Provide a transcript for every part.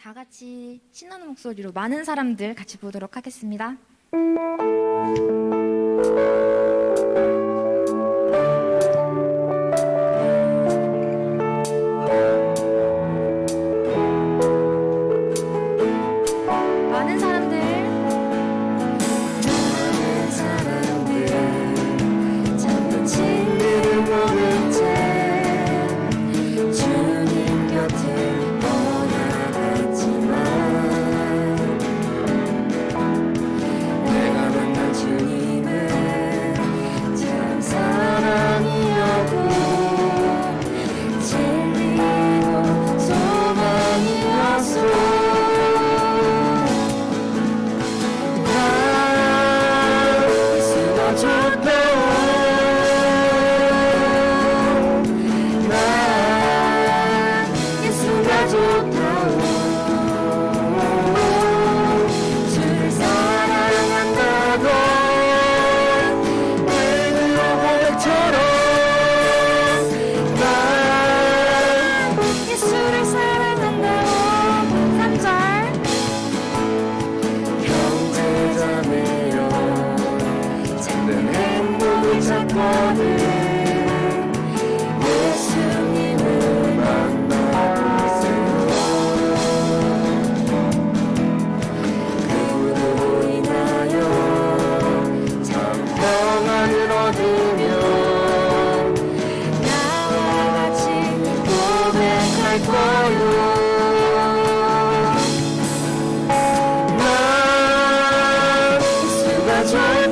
다 같이 신나는 목소리로 많은 사람들 같이 보도록 하겠습니다. 많은 사람들 잠도 진리를 모른 채 주님 곁을 떠나갔지만 내가 만난 주님은 참 사랑이었고 진리고 소망이었어. 예수님을 만나보세요. 그분으로 인하여 참 평안을 얻으며 나와 같이 고백할 거요. 난 예수가 좋다.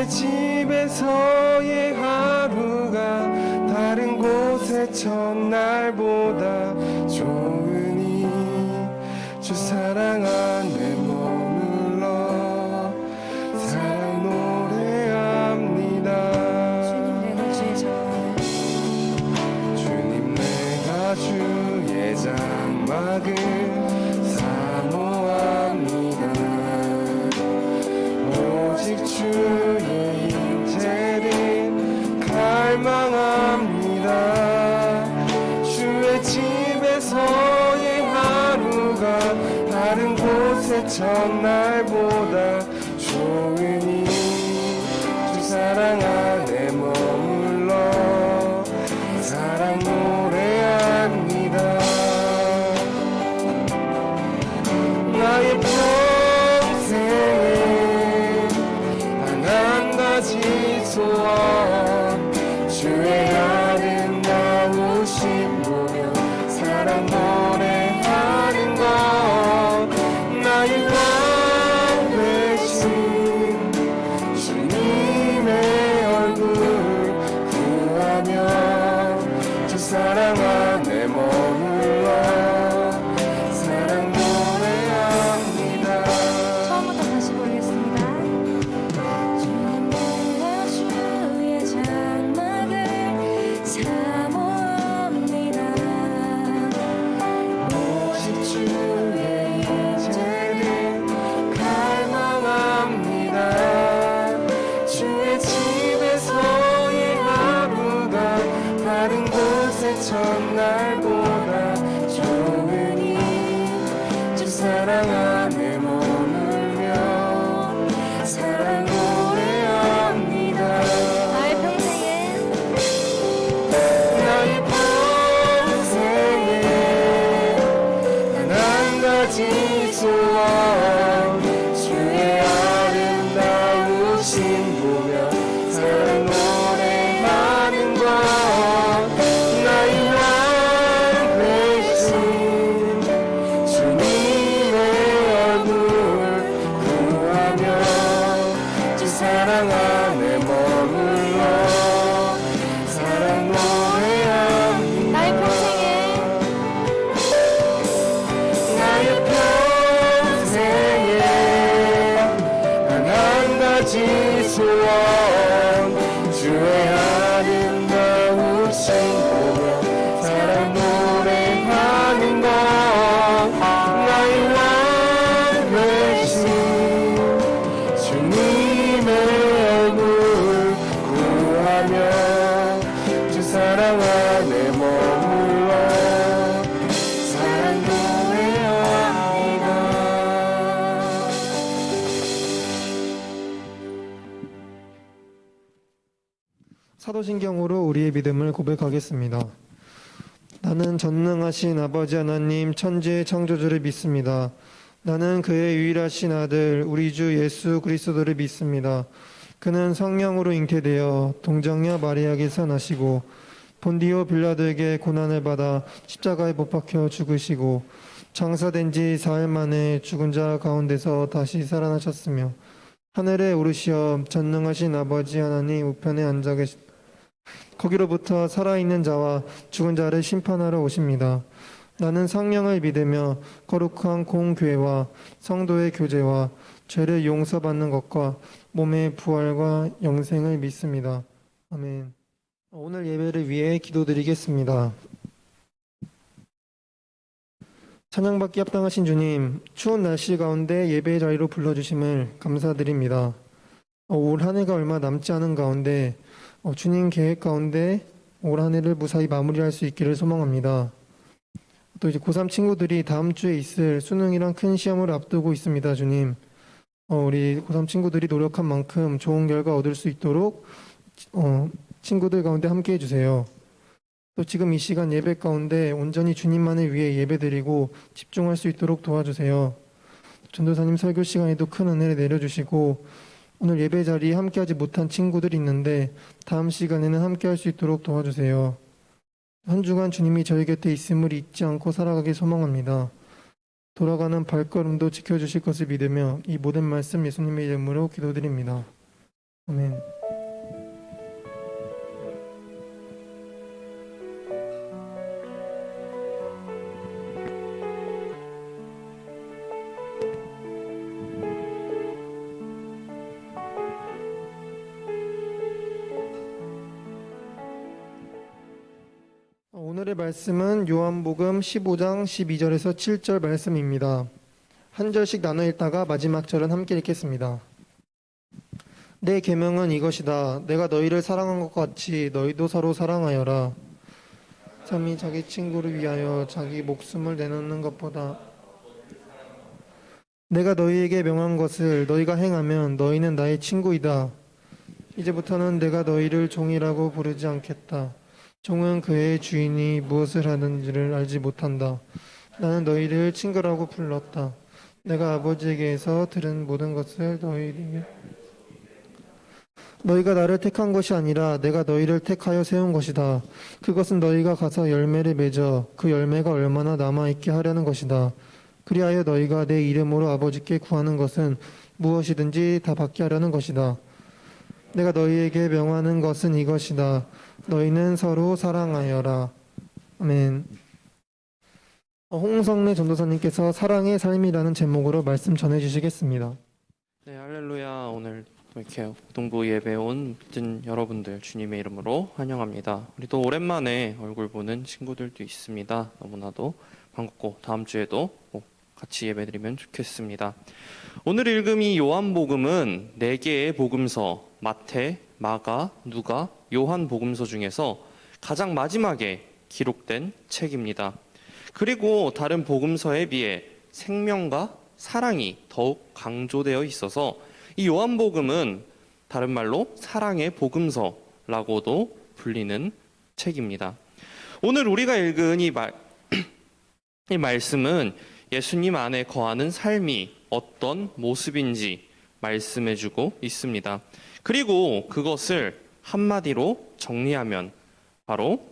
집에서의 하루가 다른 곳의 첫날보다 좋으니 주 사랑 안에 머물러 사랑 노래합니다. 주님 내가 주의 장막을 사모합니다. 오직 주의 갈망합니다. 주의 집에서의 하루가 다른 곳의 첫날보다 좋으니 주 사랑 안에 머물러 사랑 노래합니다. 나의 평생에 단 한 가지 소원 주의 아름다우신 보며 사랑 노래하는 것 나의 왕 되신 주님의 얼굴 구하며 주 사랑 안에 머물러 사랑 노래합니다. 처음부터 다시 보겠습니다. 주님 내가 주의 장막을 첫날보다 좋으니 주 사랑 안에 머물며 사랑 노래합니다. 나의 평생에 나의 평생에 단 한 가지 소원 주의 아름다우신 보며 사랑 노래하는 것 나의 왕 되신 주님의 얼굴 구하며 주 사랑 안에 머물러 사랑 노래합니다. 나의 평생에 나의 평생에 단 한 가지 소원 주의 아름다우신 보며 사랑 노래하는 것 나의 왕 되신 주님의 얼굴 구하며 주 사랑 안에 머물러 사랑 노래합니다. 사도신경으로 우리의 믿음을 고백하겠습니다. 나는 전능하신 아버지 하나님 천지의 창조주를 믿습니다. 나는 그의 유일하신 아들 우리 주 예수 그리스도를 믿습니다. 그는 성령으로 잉태되어 동정녀 마리아에게서 나시고 본디오 빌라도에게 고난을 받아 십자가에 못 박혀 죽으시고 장사된 지 사흘 만에 죽은 자 가운데서 다시 살아나셨으며 하늘에 오르시어 전능하신 아버지 하나님 우편에 앉아 거기로부터 살아있는 자와 죽은 자를 심판하러 오십니다. 나는 성령을 믿으며 거룩한 공교회와 성도의 교제와 죄를 용서받는 것과 몸의 부활과 영생을 믿습니다. 아멘. 오늘 예배를 위해 기도드리겠습니다. 찬양받기 합당하신 주님, 추운 날씨 가운데 예배의 자리로 불러주심을 감사드립니다. 올 한 해가 얼마 남지 않은 가운데 주님 계획 가운데 올 한 해를 무사히 마무리할 수 있기를 소망합니다. 또 이제 고3 친구들이 다음 주에 있을 수능이랑 큰 시험을 앞두고 있습니다, 주님. 우리 고3 친구들이 노력한 만큼 좋은 결과 얻을 수 있도록 친구들 가운데 함께 해주세요. 또 지금 이 시간 예배 가운데 온전히 주님만을 위해 예배드리고 집중할 수 있도록 도와주세요. 전도사님 설교 시간에도 큰 은혜를 내려주시고 오늘 예배 자리에 함께하지 못한 친구들이 있는데 다음 시간에는 함께할 수 있도록 도와주세요. 한 주간 주님이 저희 곁에 있음을 잊지 않고 살아가길 소망합니다. 돌아가는 발걸음도 지켜주실 것을 믿으며 이 모든 말씀 예수님의 이름으로 기도드립니다. 아멘. 오늘의 말씀은 요한복음 15장 12절에서 7절 말씀입니다. 한 절씩 나눠 읽다가 마지막 절은 함께 읽겠습니다. 내 계명은 이것이다. 내가 너희를 사랑한 것 같이 너희도 서로 사랑하여라. 사람이 자기 친구를 위하여 자기 목숨을 내놓는 것보다 내가 너희에게 명한 것을 너희가 행하면 너희는 나의 친구이다. 이제부터는 내가 너희를 종이라고 부르지 않겠다. 종은 그의 주인이 무엇을 하는지를 알지 못한다. 나는 너희를 친구라고 불렀다. 내가 아버지에게서 들은 모든 것을 너희에게 너희가 나를 택한 것이 아니라 내가 너희를 택하여 세운 것이다. 그것은 너희가 가서 열매를 맺어 그 열매가 얼마나 남아있게 하려는 것이다. 그리하여 너희가 내 이름으로 아버지께 구하는 것은 무엇이든지 다 받게 하려는 것이다. 내가 너희에게 명하는 것은 이것이다. 너희는 서로 사랑하여라. 아멘. 홍성래 전도사님께서 사랑의 삶이라는 제목으로 말씀 전해주시겠습니다. 네, 할렐루야. 오늘 이렇게 고등부 예배에 온 모든 여러분들 주님의 이름으로 환영합니다. 우리 또 오랜만에 얼굴 보는 친구들도 있습니다. 너무나도 반갑고 다음 주에도 꼭 같이 예배드리면 좋겠습니다. 오늘 읽음 이 요한복음은 4개의 복음서 마태, 마가, 누가, 요한 복음서 중에서 가장 마지막에 기록된 책입니다. 그리고 다른 복음서에 비해 생명과 사랑이 더욱 강조되어 있어서 이 요한복음은 다른 말로 사랑의 복음서라고도 불리는 책입니다. 오늘 우리가 읽은 이 말씀은 예수님 안에 거하는 삶이 어떤 모습인지 말씀해주고 있습니다. 그리고 그것을 한마디로 정리하면 바로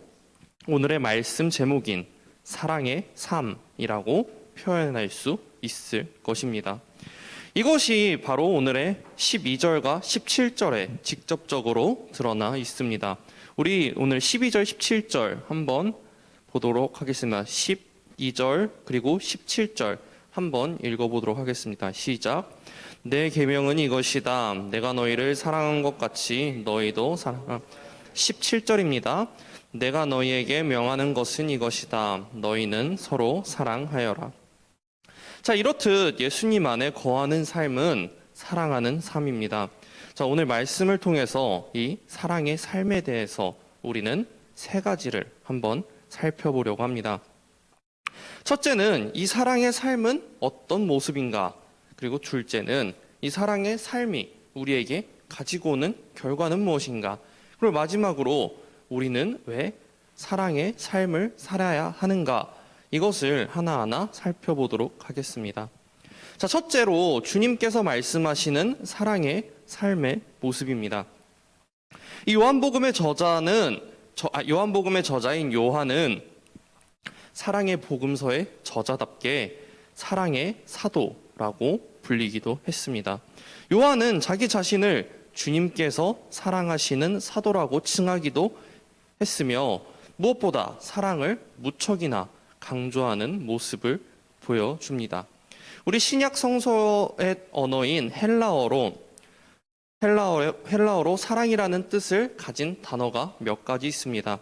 오늘의 말씀 제목인 사랑의 삶이라고 표현할 수 있을 것입니다. 이것이 바로 오늘의 12절과 17절에 직접적으로 드러나 있습니다. 우리 오늘 12절, 17절 한번 보도록 하겠습니다. 12절 그리고 17절 한번 읽어보도록 하겠습니다. 시작. 내 계명은 이것이다. 내가 너희를 사랑한 것 같이 너희도 사랑하라. 17절입니다. 내가 너희에게 명하는 것은 이것이다. 너희는 서로 사랑하여라. 자, 이렇듯 예수님 안에 거하는 삶은 사랑하는 삶입니다. 자, 오늘 말씀을 통해서 이 사랑의 삶에 대해서 우리는 세 가지를 한번 살펴보려고 합니다. 첫째는 이 사랑의 삶은 어떤 모습인가? 그리고 둘째는 이 사랑의 삶이 우리에게 가지고 오는 결과는 무엇인가? 그리고 마지막으로 우리는 왜 사랑의 삶을 살아야 하는가? 이것을 하나하나 살펴보도록 하겠습니다. 자, 첫째로 주님께서 말씀하시는 사랑의 삶의 모습입니다. 이 요한복음의 저자인 요한은 사랑의 복음서의 저자답게 사랑의 사도라고 불리기도 했습니다. 요한은 자기 자신을 주님께서 사랑하시는 사도라고 칭하기도 했으며 무엇보다 사랑을 무척이나 강조하는 모습을 보여줍니다. 우리 신약 성서의 언어인 헬라어로 사랑이라는 뜻을 가진 단어가 몇 가지 있습니다.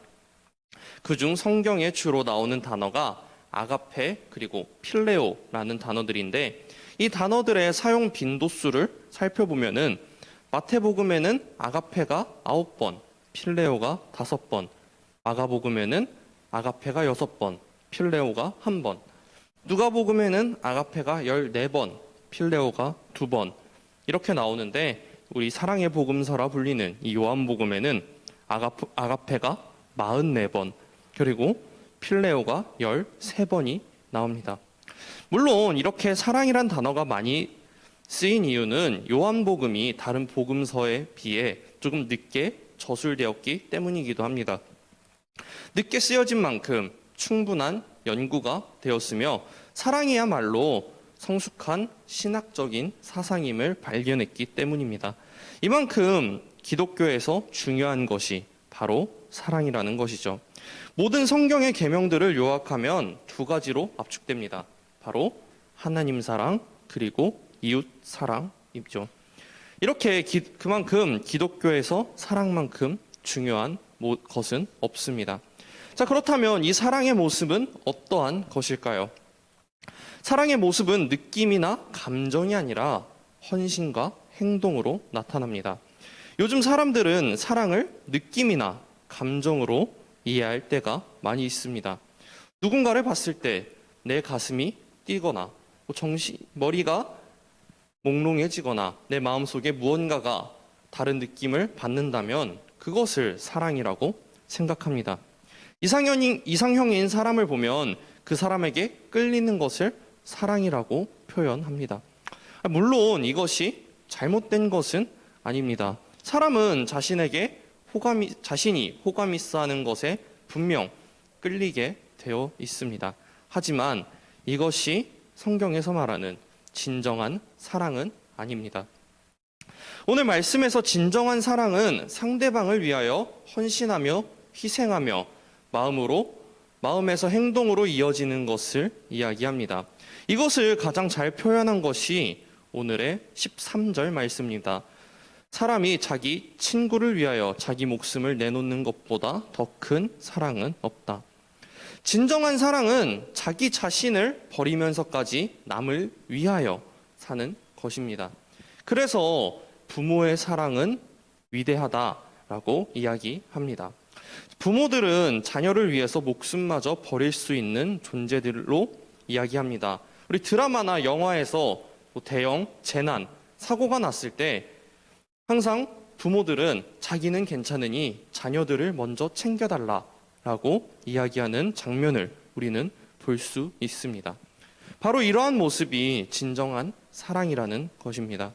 그중 성경에 주로 나오는 단어가 아가페 그리고 필레오라는 단어들인데 이 단어들의 사용 빈도수를 살펴보면은 마태복음에는 아가페가 9번, 필레오가 5번, 마가복음에는 아가페가 6번, 필레오가 1번, 누가복음에는 아가페가 14번, 필레오가 2번 이렇게 나오는데 우리 사랑의 복음서라 불리는 이 요한복음에는 아가페가 44번 그리고 필레오가 13번이 나옵니다. 물론 이렇게 사랑이란 단어가 많이 쓰인 이유는 요한복음이 다른 복음서에 비해 조금 늦게 저술되었기 때문이기도 합니다. 늦게 쓰여진 만큼 충분한 연구가 되었으며 사랑이야말로 성숙한 신학적인 사상임을 발견했기 때문입니다. 이만큼 기독교에서 중요한 것이 바로 사랑이라는 것이죠. 모든 성경의 계명들을 요약하면 두 가지로 압축됩니다. 바로 하나님 사랑 그리고 이웃 사랑이죠. 이렇게 그만큼 기독교에서 사랑만큼 중요한 것은 없습니다. 자, 그렇다면 이 사랑의 모습은 어떠한 것일까요? 사랑의 모습은 느낌이나 감정이 아니라 헌신과 행동으로 나타납니다. 요즘 사람들은 사랑을 느낌이나 감정으로 이해할 때가 많이 있습니다. 누군가를 봤을 때 내 가슴이 뛰거나 머리가 몽롱해지거나 내 마음속에 무언가가 다른 느낌을 받는다면 그것을 사랑이라고 생각합니다. 이상형인 사람을 보면 그 사람에게 끌리는 것을 사랑이라고 표현합니다. 물론 이것이 잘못된 것은 아닙니다. 사람은 자신이 호감 있어 하는 것에 분명 끌리게 되어 있습니다. 하지만 이것이 성경에서 말하는 진정한 사랑은 아닙니다. 오늘 말씀에서 진정한 사랑은 상대방을 위하여 헌신하며 희생하며 마음에서 행동으로 이어지는 것을 이야기합니다. 이것을 가장 잘 표현한 것이 오늘의 13절 말씀입니다. 사람이 자기 친구를 위하여 자기 목숨을 내놓는 것보다 더 큰 사랑은 없다. 진정한 사랑은 자기 자신을 버리면서까지 남을 위하여 사는 것입니다. 그래서 부모의 사랑은 위대하다라고 이야기합니다. 부모들은 자녀를 위해서 목숨마저 버릴 수 있는 존재들로 이야기합니다. 우리 드라마나 영화에서 뭐 대형 재난, 사고가 났을 때 항상 부모들은 자기는 괜찮으니 자녀들을 먼저 챙겨달라라고 이야기하는 장면을 우리는 볼 수 있습니다. 바로 이러한 모습이 진정한 사랑이라는 것입니다.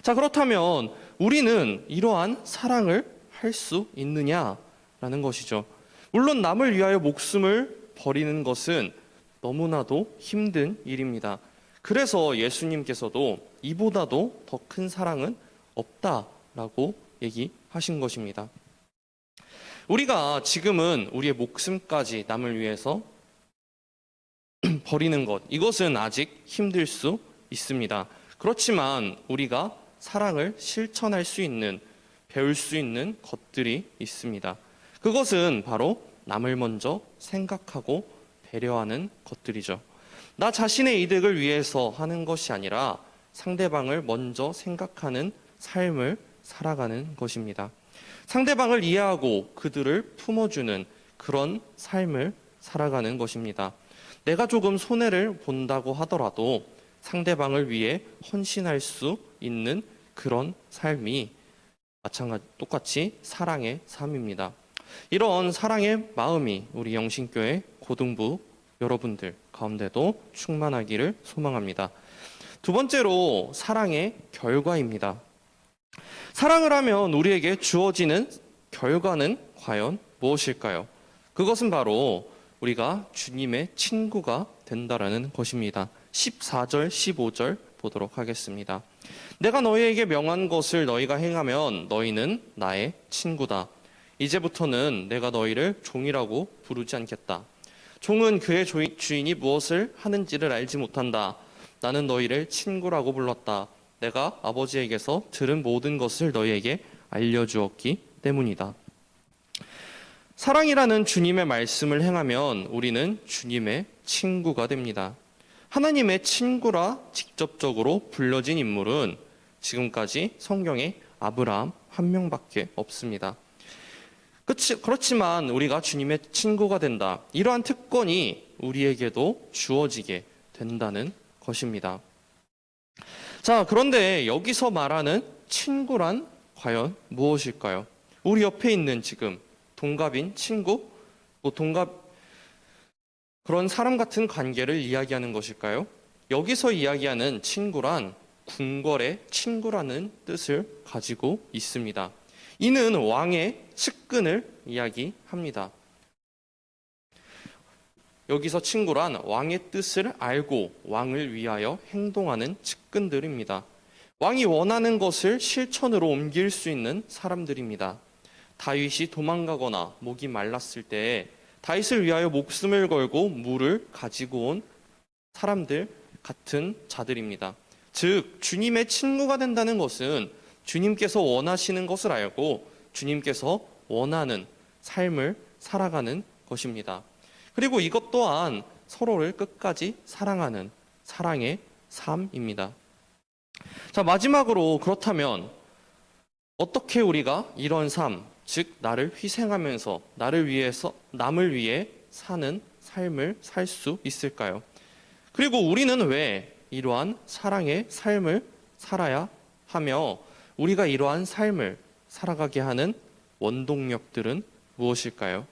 자, 그렇다면 우리는 이러한 사랑을 할 수 있느냐라는 것이죠. 물론 남을 위하여 목숨을 버리는 것은 너무나도 힘든 일입니다. 그래서 예수님께서도 이보다도 더 큰 사랑은 없다라고 얘기하신 것입니다. 우리가 지금은 우리의 목숨까지 남을 위해서 버리는 것, 이것은 아직 힘들 수 있습니다. 그렇지만 우리가 사랑을 실천할 수 있는, 배울 수 있는 것들이 있습니다. 그것은 바로 남을 먼저 생각하고 배려하는 것들이죠. 나 자신의 이득을 위해서 하는 것이 아니라 상대방을 먼저 생각하는 삶을 살아가는 것입니다. 상대방을 이해하고 그들을 품어주는 그런 삶을 살아가는 것입니다. 내가 조금 손해를 본다고 하더라도 상대방을 위해 헌신할 수 있는 그런 삶이 똑같이 사랑의 삶입니다. 이런 사랑의 마음이 우리 영신교회 고등부 여러분들 가운데도 충만하기를 소망합니다. 두 번째로 사랑의 결과입니다. 사랑을 하면 우리에게 주어지는 결과는 과연 무엇일까요? 그것은 바로 우리가 주님의 친구가 된다라는 것입니다. 14절, 15절 보도록 하겠습니다. 내가 너희에게 명한 것을 너희가 행하면 너희는 나의 친구다. 이제부터는 내가 너희를 종이라고 부르지 않겠다. 종은 그의 주인이 무엇을 하는지를 알지 못한다. 나는 너희를 친구라고 불렀다. 내가 아버지에게서 들은 모든 것을 너희에게 알려주었기 때문이다. 사랑이라는 주님의 말씀을 행하면 우리는 주님의 친구가 됩니다. 하나님의 친구라 직접적으로 불려진 인물은 지금까지 성경에 아브라함 한 명밖에 없습니다. 그렇지만 우리가 주님의 친구가 된다. 이러한 특권이 우리에게도 주어지게 된다는 것입니다. 자, 그런데 여기서 말하는 친구란 과연 무엇일까요? 우리 옆에 있는 지금 동갑인 친구, 그런 사람 같은 관계를 이야기하는 것일까요? 여기서 이야기하는 친구란 궁궐의 친구라는 뜻을 가지고 있습니다. 이는 왕의 측근을 이야기합니다. 여기서 친구란 왕의 뜻을 알고 왕을 위하여 행동하는 측근들입니다. 왕이 원하는 것을 실천으로 옮길 수 있는 사람들입니다. 다윗이 도망가거나 목이 말랐을 때 다윗을 위하여 목숨을 걸고 물을 가지고 온 사람들 같은 자들입니다. 즉 주님의 친구가 된다는 것은 주님께서 원하시는 것을 알고 주님께서 원하는 삶을 살아가는 것입니다. 그리고 이것 또한 서로를 끝까지 사랑하는 사랑의 삶입니다. 자, 마지막으로 그렇다면 어떻게 우리가 이런 삶, 즉 나를 희생하면서 나를 위해서 남을 위해 사는 삶을 살 수 있을까요? 그리고 우리는 왜 이러한 사랑의 삶을 살아야 하며 우리가 이러한 삶을 살아가게 하는 원동력들은 무엇일까요?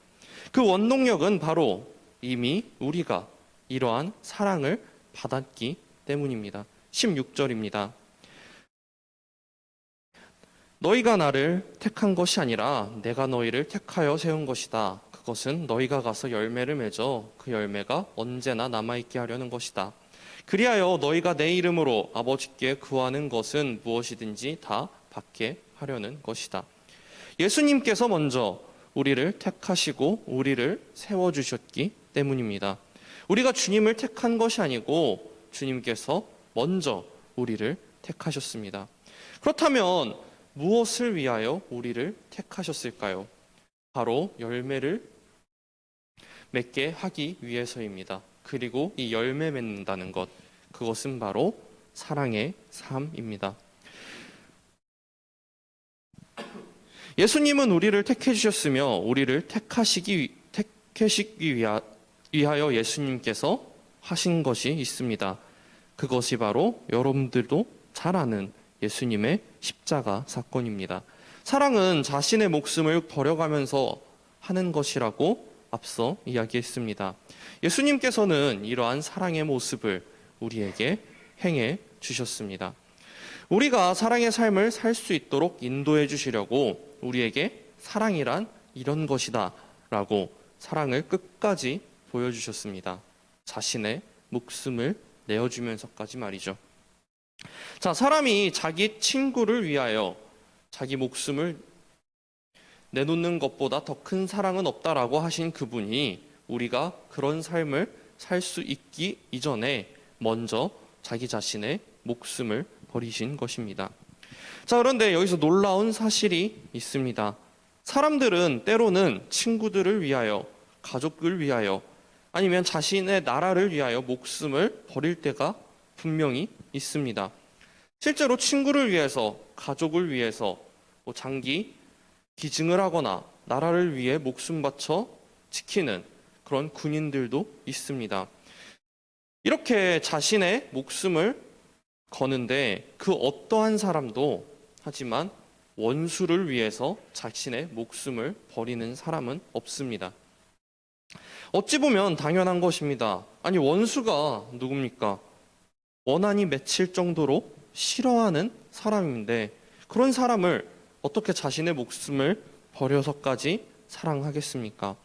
그 원동력은 바로 이미 우리가 이러한 사랑을 받았기 때문입니다. 16절입니다. 너희가 나를 택한 것이 아니라 내가 너희를 택하여 세운 것이다. 그것은 너희가 가서 열매를 맺어 그 열매가 언제나 남아있게 하려는 것이다. 그리하여 너희가 내 이름으로 아버지께 구하는 것은 무엇이든지 다 받게 하려는 것이다. 예수님께서 먼저 우리를 택하시고 우리를 세워주셨기 때문입니다. 우리가 주님을 택한 것이 아니고 주님께서 먼저 우리를 택하셨습니다. 그렇다면 무엇을 위하여 우리를 택하셨을까요? 바로 열매를 맺게 하기 위해서입니다. 그리고 이 열매 맺는다는 것, 그것은 바로 사랑의 삶입니다. 예수님은 우리를 택해 주셨으며 우리를 택하시기 위하여 예수님께서 하신 것이 있습니다. 그것이 바로 여러분들도 잘 아는 예수님의 십자가 사건입니다. 사랑은 자신의 목숨을 버려가면서 하는 것이라고 앞서 이야기했습니다. 예수님께서는 이러한 사랑의 모습을 우리에게 행해 주셨습니다. 우리가 사랑의 삶을 살 수 있도록 인도해 주시려고 우리에게 사랑이란 이런 것이다 라고 사랑을 끝까지 보여주셨습니다. 자신의 목숨을 내어주면서까지 말이죠. 자, 사람이 자기 친구를 위하여 자기 목숨을 내놓는 것보다 더 큰 사랑은 없다라고 하신 그분이 우리가 그런 삶을 살 수 있기 이전에 먼저 자기 자신의 목숨을 버리신 것입니다. 자, 그런데 여기서 놀라운 사실이 있습니다. 사람들은 때로는 친구들을 위하여, 가족을 위하여, 아니면 자신의 나라를 위하여 목숨을 버릴 때가 분명히 있습니다. 실제로 친구를 위해서, 가족을 위해서 장기 기증을 하거나 나라를 위해 목숨 바쳐 지키는 그런 군인들도 있습니다. 이렇게 자신의 목숨을 거는데 그 어떠한 사람도 하지만 원수를 위해서 자신의 목숨을 버리는 사람은 없습니다. 어찌 보면 당연한 것입니다. 아니, 원수가 누굽니까? 원한이 맺힐 정도로 싫어하는 사람인데 그런 사람을 어떻게 자신의 목숨을 버려서까지 사랑하겠습니까?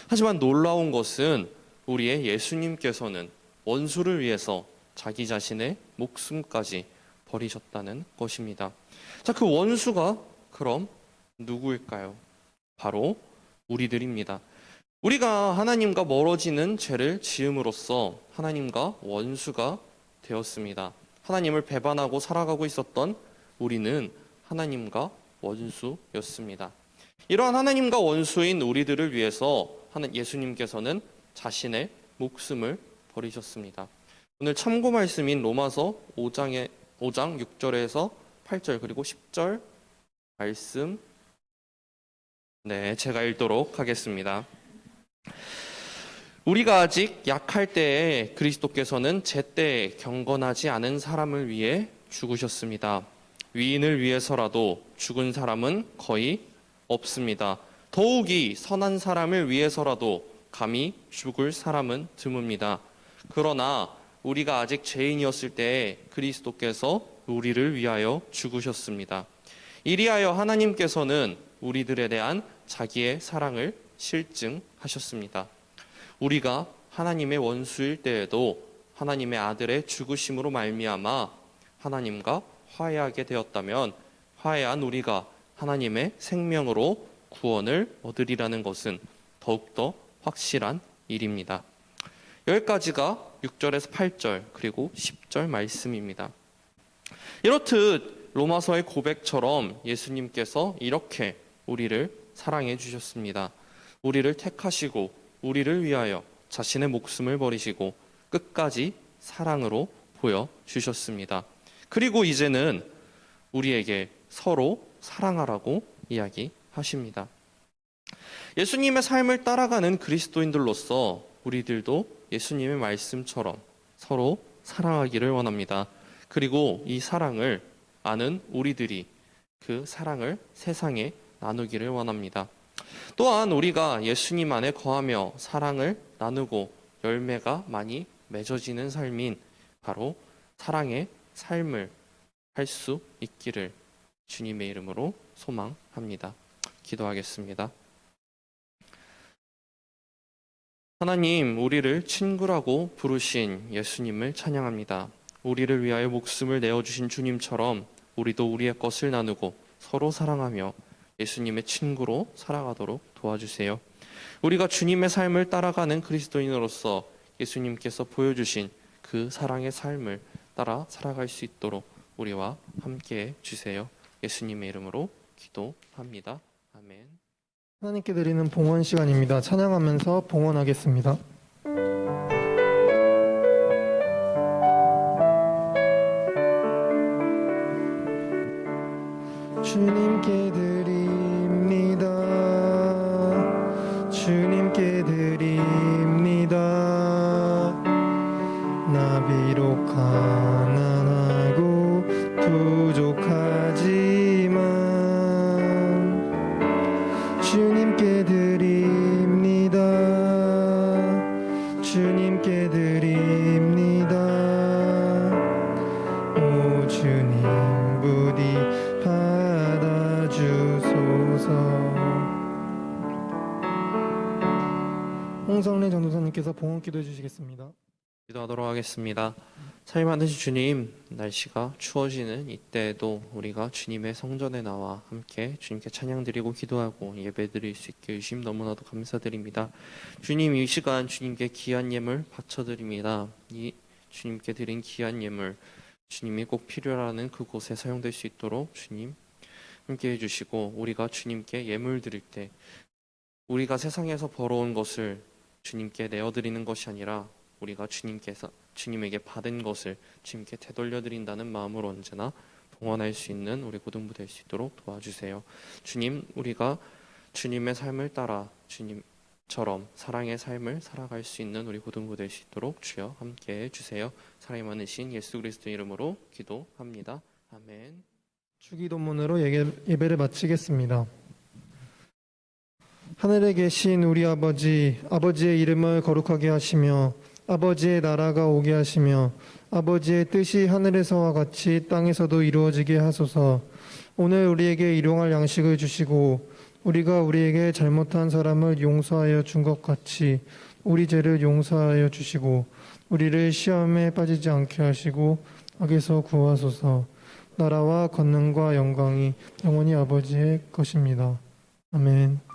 하지만 놀라운 것은 우리의 예수님께서는 원수를 위해서 자기 자신의 목숨까지 버리셨다는 것입니다. 자, 그 원수가 그럼 누구일까요? 바로 우리들입니다. 우리가 하나님과 멀어지는 죄를 지음으로써 하나님과 원수가 되었습니다. 하나님을 배반하고 살아가고 있었던 우리는 하나님과 원수였습니다. 이러한 하나님과 원수인 우리들을 위해서 예수님께서는 자신의 목숨을 버리셨습니다. 오늘 참고 말씀인 로마서 5장 6절에서 8절 그리고 10절 말씀 제가 읽도록 하겠습니다. 우리가 아직 약할 때에 그리스도께서는 제때 경건하지 않은 사람을 위해 죽으셨습니다. 위인을 위해서라도 죽은 사람은 거의 없습니다. 더욱이 선한 사람을 위해서라도 감히 죽을 사람은 드뭅니다. 그러나 우리가 아직 죄인이었을 때에 그리스도께서 우리를 위하여 죽으셨습니다. 이리하여 하나님께서는 우리들에 대한 자기의 사랑을 실증하셨습니다. 우리가 하나님의 원수일 때에도 하나님의 아들의 죽으심으로 말미암아 하나님과 화해하게 되었다면 화해한 우리가 하나님의 생명으로 구원을 얻으리라는 것은 더욱더 확실한 일입니다. 여기까지가 6절에서 8절 그리고 10절 말씀입니다. 이렇듯 로마서의 고백처럼 예수님께서 이렇게 우리를 사랑해 주셨습니다. 우리를 택하시고 우리를 위하여 자신의 목숨을 버리시고 끝까지 사랑으로 보여주셨습니다. 그리고 이제는 우리에게 서로 사랑하라고 이야기하십니다. 예수님의 삶을 따라가는 그리스도인들로서 우리들도 예수님의 말씀처럼 서로 사랑하기를 원합니다. 그리고 이 사랑을 아는 우리들이 그 사랑을 세상에 나누기를 원합니다. 또한 우리가 예수님 안에 거하며 사랑을 나누고 열매가 많이 맺어지는 삶인 바로 사랑의 삶을 할 수 있기를 주님의 이름으로 소망합니다. 기도하겠습니다. 하나님, 우리를 친구라고 부르신 예수님을 찬양합니다. 우리를 위하여 목숨을 내어주신 주님처럼 우리도 우리의 것을 나누고 서로 사랑하며 예수님의 친구로 살아가도록 도와주세요. 우리가 주님의 삶을 따라가는 그리스도인으로서 예수님께서 보여주신 그 사랑의 삶을 따라 살아갈 수 있도록 우리와 함께해 주세요. 예수님의 이름으로 기도합니다. 아멘. 하나님께 드리는 봉헌 시간입니다. 찬양하면서 봉헌하겠습니다. 주님께 드립니다. 주님께 드립니다. 주님께 드립니다. 오 주님 부디 받아주소서. 홍성래 전도사님께서 봉헌 기도해 주시겠습니다. 기도하도록 하겠습니다. 사랑이 많으신 주님, 날씨가 추워지는 이때에도 우리가 주님의 성전에 나와 함께 주님께 찬양드리고 기도하고 예배드릴 수 있게 해주심 너무나도 감사드립니다. 주님, 이 시간 주님께 귀한 예물 바쳐드립니다. 이 주님께 드린 귀한 예물, 주님이 꼭 필요하는 그곳에 사용될 수 있도록 주님 함께 해주시고, 우리가 주님께 예물 드릴 때 우리가 세상에서 벌어온 것을 주님께 내어드리는 것이 아니라 우리가 주님에게 받은 것을 주님께 되돌려드린다는 마음으로 언제나 봉헌할 수 있는 우리 고등부 될 수 있도록 도와주세요. 주님, 우리가 주님의 삶을 따라 주님처럼 사랑의 삶을 살아갈 수 있는 우리 고등부 될 수 있도록 주여 함께해 주세요. 사랑이 많으신 예수 그리스도 이름으로 기도합니다. 아멘. 주기도문으로 예배를 마치겠습니다. 하늘에 계신 우리 아버지, 아버지의 이름을 거룩하게 하시며 아버지의 나라가 오게 하시며 아버지의 뜻이 하늘에서와 같이 땅에서도 이루어지게 하소서. 오늘 우리에게 일용할 양식을 주시고 우리가 우리에게 잘못한 사람을 용서하여 준 것 같이 우리 죄를 용서하여 주시고 우리를 시험에 빠지지 않게 하시고 악에서 구하소서. 나라와 권능과 영광이 영원히 아버지의 것입니다. 아멘.